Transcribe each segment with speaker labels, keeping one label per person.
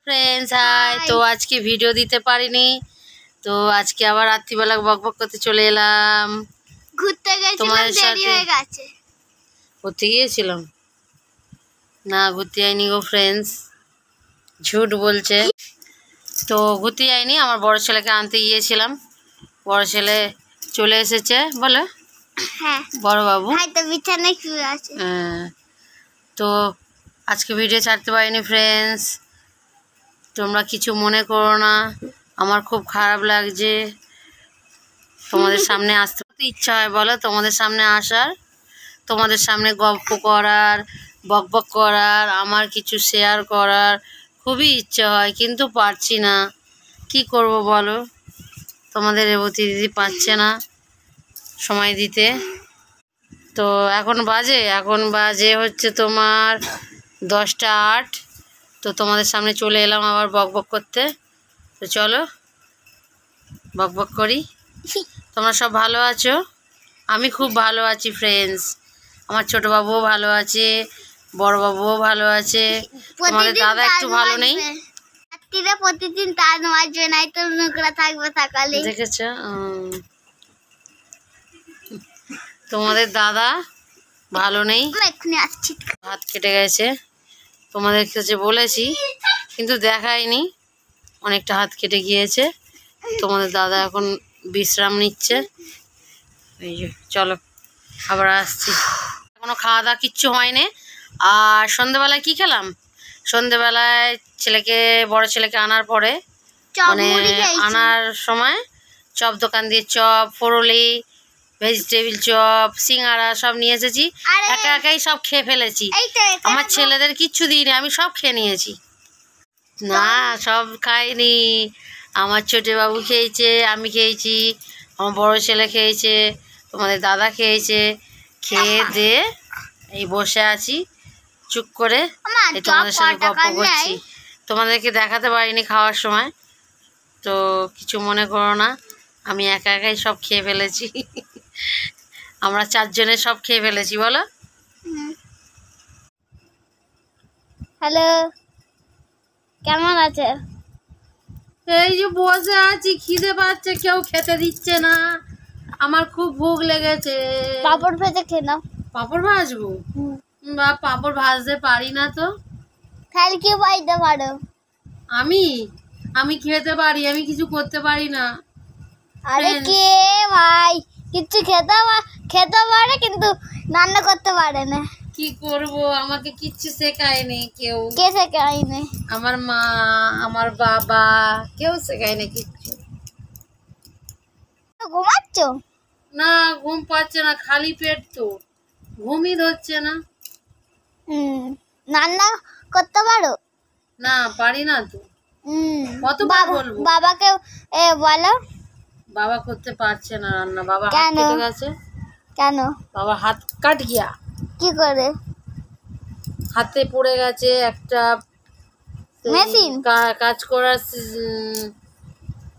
Speaker 1: Friends high. তো আজকে video দিতে পারিনি, তো আজকে আবার রাত্রিবেলা বকবক করতে চলে এলাম।
Speaker 2: ঘুরতে গেছিলাম, দেরি হয়ে গেছে।
Speaker 1: ঘুরতে গিয়েছিলাম না, ঘুরতে যাইনি গো ফ্রেন্ডস, ঝুট বলছে। তো ঘুরতে যাইনি, আমার বড় ছেলেকে আনতে গিয়েছিলাম। বড় ছেলে চলে এসেছে বলে,
Speaker 2: হ্যাঁ
Speaker 1: বড় বাবু।
Speaker 2: হয়তো বিছানায় শুয়ে আছে।
Speaker 1: তো আজকে ভিডিও ছাড়তে পারিনি ফ্রেন্ডস, তোমরা কিছু মনে করো না, আমার খুব খারাপ লাগছে। তোমাদের সামনে আসতে ইচ্ছা হয় বলো, তোমাদের সামনে আসার, তোমাদের সামনে গল্প করার, বকবক করার, আমার কিছু শেয়ার করার খুবই ইচ্ছা হয়, কিন্তু পারছি না। কি করব বলো, তোমাদের রেবতী দিদি পাচ্ছে না সময় দিতে। তো এখন বাজে হচ্ছে তোমার 10টা 8। তো তোমাদের সামনে চলে এলাম আবার বকবক করতে। তো চলো বকবক করি। তোমরা সব ভালো আছো? আমি খুব ভালো আছি ফ্রেন্ডস। আমার ছোট বাবুও ভালো আছে, বড় বাবুও ভালো আছে। তোমাদের দাদা একটু ভালো নেই।
Speaker 2: রাত্রিরে প্রতিদিন তার বাজবে, নাই তো নোংরা থাকবে সকালে।
Speaker 1: দেখেছো? তোমাদের দাদা ভালো নেই,
Speaker 2: এক্ষুনি আসছি।
Speaker 1: হাত কেটে গেছে, তোমাদের কাছে বলেছি কিন্তু দেখায়নি, অনেকটা হাত কেটে গিয়েছে। তোমাদের দাদা এখন বিশ্রাম নিচ্ছে। এই যে চলো আবার আসছি। এখনো খাওয়া দাওয়া কিচ্ছু হয়নি। আর সন্ধেবেলায় কি খেলাম, সন্ধেবেলায় বড় ছেলেকে আনার পরে, মানে আনার সময় চপ দোকান দিয়ে চপ, ফরলি, ভেজিটেবিল চপ, সিঙ্গারা সব নিয়ে এসেছি। একা একাই সব খেয়ে ফেলেছি, আমার ছেলেদের কিচ্ছু দিইনি, আমি সব খেয়ে নিয়েছি। না সব খাইনি, আমার ছোট বাবু খেয়েছে, আমি খেয়েছি, আমার বড় ছেলে খেয়েছে, তোমাদের দাদা খেয়েছে। খেয়ে দিয়ে এই বসে আছি চুপ করে, এই তোমাদের সাথে গল্প করছি। তোমাদেরকে দেখাতে পারিনি খাওয়ার সময়, তো কিছু মনে করো না, আমি একা একাই সব খেয়ে ফেলেছি। আমরা 4 জনে সব খেয়ে ফেলেছি বলো।
Speaker 2: হ্যালো, কেমন আছে?
Speaker 1: এই যে বসে আছি, খিদে পাচ্ছে, কেউ খেতে দিচ্ছে না, আমার খুব ভোগ লেগেছে।
Speaker 2: পাপড় ভেজে খেয়ে নাও।
Speaker 1: পাপড় ভাজবো? বা পাপড় ভাজতে পারি না তো।
Speaker 2: তাহলে কি পাইতে পারো?
Speaker 1: আমি খেতে পারি, আমি কিছু করতে পারি না।
Speaker 2: আরে কে ভাই কিছু খেতে পারে কিন্তু রান্না করতে পারে না।
Speaker 1: কি করব, আমাকে কিচ্ছু শেখায়নি কেউ।
Speaker 2: কে শেখায়নি?
Speaker 1: আমার মা, আমার বাবা, কেউ শেখায়নি কিচ্ছু।
Speaker 2: ঘুমাচ্ছ?
Speaker 1: না ঘুম পাচ্ছে না, খালি পেট তো, ঘুমই ধরছে না।
Speaker 2: রান্না করতে পারো?
Speaker 1: না পারি না তো। কতবার বলবো?
Speaker 2: বাবাকে বলো।
Speaker 1: বাবা করতে পারছে না রান্না, বাবা হাত কেটে গেছে।
Speaker 2: কেন?
Speaker 1: বাবা হাত কাট গিয়া।
Speaker 2: কি করে?
Speaker 1: হাতে পড়ে গেছে একটা
Speaker 2: মেশিন,
Speaker 1: কাজ করার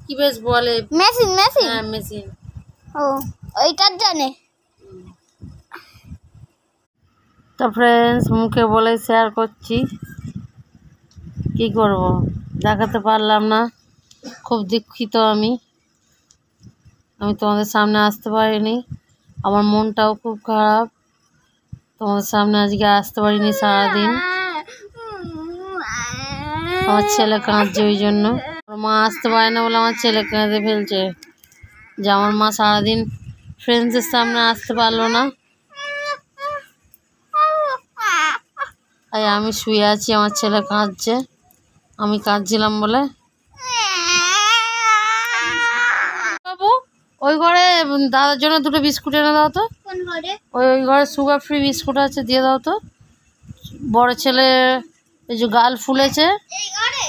Speaker 1: কি বেশ বলে,
Speaker 2: মেশিন।
Speaker 1: হ্যাঁ মেশিন।
Speaker 2: ও ওইটার জানে।
Speaker 1: তো ফ্রেন্ডস মুখে বলে শেয়ার করছি, কি করব, দেখাতে পারলাম না, খুব দুঃখিত। আমি তোমাদের সামনে আসতে পারিনি, আমার মনটাও খুব খারাপ, তোমাদের সামনে আজকে আসতে পারিনি সারাদিন। আমার ছেলে কাঁদছে, ওই জন্য আমার মা আসতে পারে না বলে আমার ছেলে কেঁদে ফেলছে যে আমার মা সারাদিন ফ্রেন্ডসের সামনে আসতে পারলো না। তাই আমি শুয়ে আছি, আমার ছেলে কাঁদছে, আমি কাঁদছিলাম বলে। বাবু ওই ঘরে দাদার জন্য 2টো বিস্কুট এনে দাও তো।
Speaker 2: কোন ঘরে?
Speaker 1: ওই ঘরে সুগার ফ্রি বিস্কুট আছে, দিয়ে দাও তো। বড় ছেলে এই যে গাল ফুলেছে।
Speaker 2: এই ঘরে?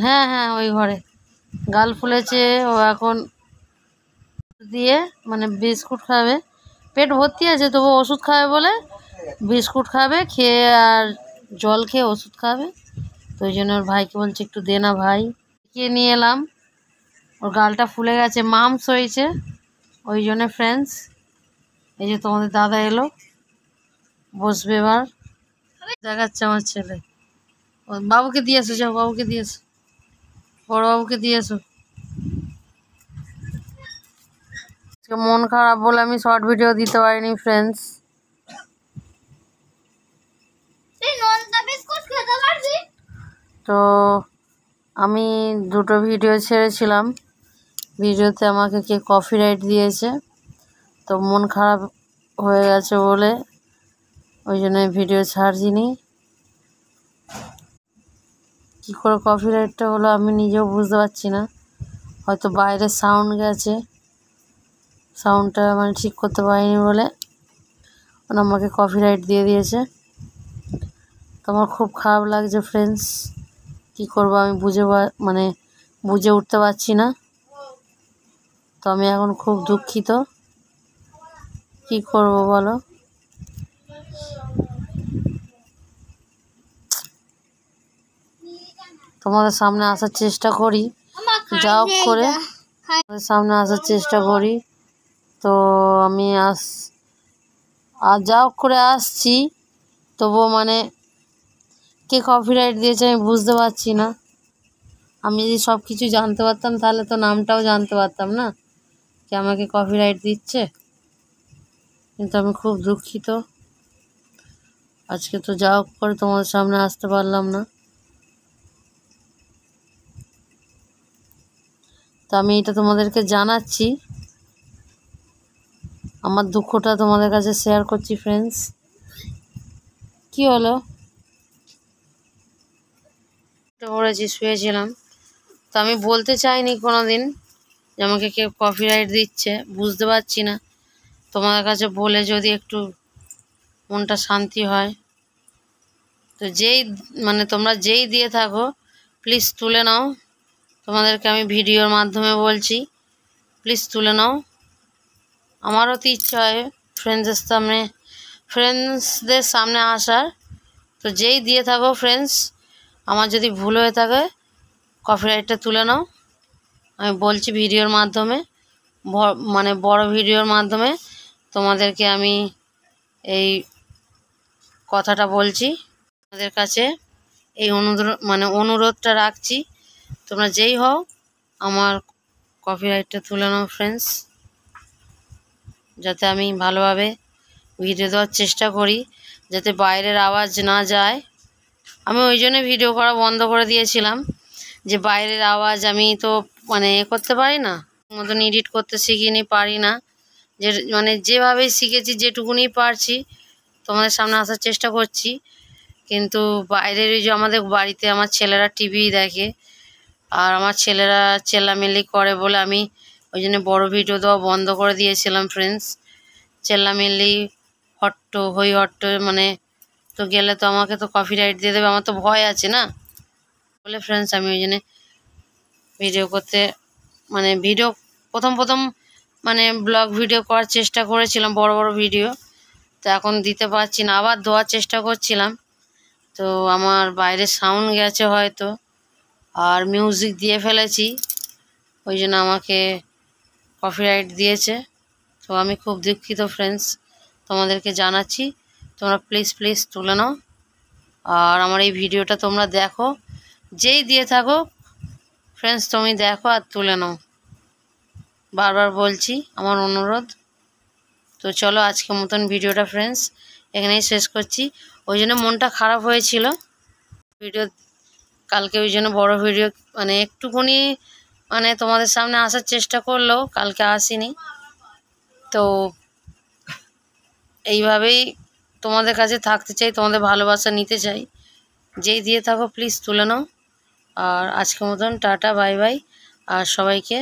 Speaker 1: হ্যাঁ হ্যাঁ ওই ঘরে গাল ফুলেছে, ও এখন দিয়ে মানে বিস্কুট খাবে, পেট ভর্তি আছে তবু ওষুধ খাবে বলে বিস্কুট খাবে, খেয়ে আর জল খেয়ে ওষুধ খাবে। তো ওই জন্য ওর ভাইকে বলছে একটু দে না ভাই, কে নিয়ে এলাম, ওর গালটা ফুলে গেছে, মামস হয়েছে, ওই জন্য ফ্রেন্ডস। এই যে তোমাদের দাদা এলো, বসবে এবার, দেখাচ্ছে আমার ছেলে, বাবুকে দিয়ে এসো, যাও বাবুকে দিয়ে এসো, বড় বাবুকে দিয়ে এসো। মন খারাপ বলে আমি শর্ট ভিডিও দিতে পারিনি ফ্রেন্ডস। তো আমি দুটো ভিডিও ছেড়েছিলাম, ভিডিওতে আমাকে কে কপিরাইট দিয়েছে, তো মন খারাপ হয়ে গেছে বলে ওই জন্য ভিডিও ছাড়ছিনি। কী করে কপিরাইটটা হলো আমি নিজেও বুঝতে পারছি না, হয়তো বাইরে সাউন্ড গেছে, সাউন্ডটা মানে ঠিক করতে পারিনি বলে আমাকে কপিরাইট দিয়ে দিয়েছে। তো আমার খুব খারাপ লাগছে ফ্রেন্ডস, কী করবো আমি বুঝে উঠতে পারছি না। তো আমি এখন খুব দুঃখিত, কি করব বলো। তোমাদের সামনে আসার চেষ্টা করি, যা হোক করে তোমাদের সামনে আসার চেষ্টা করি। তো আমি যা হোক করে আসছি, তবুও মানে কে কপিরাইট দিয়েছে আমি বুঝতে পারছি না। আমি যদি সব কিছু জানতে পারতাম তাহলে তো নামটাও জানতে পারতাম না কে আমাকে কপিরাইট দিচ্ছে। কিন্তু আমি খুব দুঃখিত, আজকে তো যা হোক করে তোমাদের সামনে আসতে পারলাম না। তো আমি এটা তোমাদেরকে জানাচ্ছি, আমার দুঃখটা তোমাদের কাছে শেয়ার করছি ফ্রেন্ডস। কি হলো, পড়েছি, শুয়েছিলাম। তো আমি বলতে চাইনি কোনো দিন যে আমাকে কেউ কপিরাইট দিচ্ছে, বুঝতে পারছি না। তোমাদের কাছে বলে যদি একটু মনটা শান্তি হয়, তো তোমরা যেই দিয়ে থাকো প্লিজ তুলে নাও। তোমাদেরকে আমি ভিডিওর মাধ্যমে বলছি, প্লিজ তুলে নাও। আমারও তো ইচ্ছা হয় ফ্রেন্ডসদের সামনে আসার। তো যেই দিয়ে থাকো ফ্রেন্ডস, আমার যদি ভুল হয়ে থাকে কপিরাইটটা তুলে নাও। আমি বলছি ভিডিওর মাধ্যমে, বড় ভিডিওর মাধ্যমে তোমাদেরকে আমি এই কথাটা বলছি। তোমাদের কাছে এই অনুরোধটা রাখছি, তোমরা যেই হও আমার কপিরাইটটা তুলে নাও ফ্রেন্ডস, যাতে আমি ভালোভাবে ভিডিও দেওয়ার চেষ্টা করি, যাতে বাইরের আওয়াজ না যায়। আমি ওই জন্য ভিডিও করা বন্ধ করে দিয়েছিলাম, যে বাইরের আওয়াজ আমি তো করতে পারি না, মতন এডিট করতে শিখিনি, পারি না। যেভাবেই শিখেছি, যেটুকুনি পারছি তোমাদের সামনে আসার চেষ্টা করছি। কিন্তু বাইরের ওই যে আমাদের বাড়িতে আমার ছেলেরা টিভি দেখে, আর আমার ছেলেরা চেল্লামিল্লি করে বলে আমি ওই জন্য বড়ো ভিডিও দেওয়া বন্ধ করে দিয়েছিলাম ফ্রেন্ডস। চেল্লামিল্লি হই হট্ট তো গেলে তো আমাকে তো কপিরাইট দিয়ে দেবে, আমার তো ভয় আছে না বলে ফ্রেন্ডস আমি ওই জন্যে ভিডিও করতে ভিডিও প্রথম ব্লগ ভিডিও করার চেষ্টা করেছিলাম, বড় বড় ভিডিও। তো এখন দিতে পারছি না, আবার দেওয়ার চেষ্টা করছিলাম। তো আমার বাইরে সাউন্ড গেছে হয়তো, আর মিউজিক দিয়ে ফেলেছি, ওই জন্য আমাকে কপিরাইট দিয়েছে। তো আমি খুব দুঃখিত ফ্রেন্ডস, তোমাদেরকে জানাচ্ছি, তোমরা প্লিজ তুলে নাও। আর আমার এই ভিডিওটা তোমরা দেখো, যেই দিয়ে থাকো ফ্রেন্ডস তুমি দেখো আর তুলে নাও, বারবার বলছি, আমার অনুরোধ। তো চলো আজকের মতন ভিডিওটা ফ্রেন্ডস এখানেই শেষ করছি। ওই জন্য মনটা খারাপ হয়েছিল ভিডিও কালকে, ওই জন্য বড় ভিডিও একটুখানি তোমাদের সামনে আসার চেষ্টা করলেও কালকে আসিনি। তো এইভাবেই তোমাদের কাছে থাকতে চাই, তোমাদের ভালোবাসা নিতে চাই, যেই দিয়ে থাকো প্লিজ তুলে নাও। আর আজকের মতন টাটা, বাই বাই। আর সবাইকে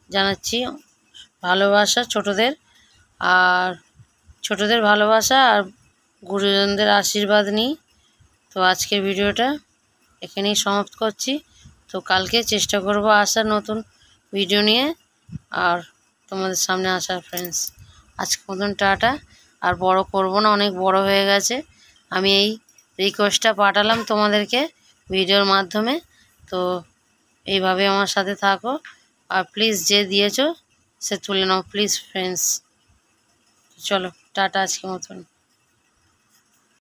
Speaker 1: জানাচ্ছি ভালোবাসা, ছোটদের ভালোবাসা আর গুরুজনদের আশীর্বাদ নিই। তো আজকের ভিডিওটা এখানেই সমাপ্ত করছি। তো কালকে চেষ্টা করব আসার নতুন ভিডিও নিয়ে আর তোমাদের সামনে আসার ফ্রেন্ডস। আজকের মতন টাটা। আর বড় করব না, অনেক বড় হয়ে গেছে। আমি এই রিকোয়েস্টটা পাঠালাম তোমাদেরকে ভিডিওর মাধ্যমে। তো এইভাবে আমার সাথে থাকো, আর প্লিজ যে দিয়েছো সে তুলে নাও প্লিজ ফ্রেন্ডস। চলো টাটা আজকের মতন।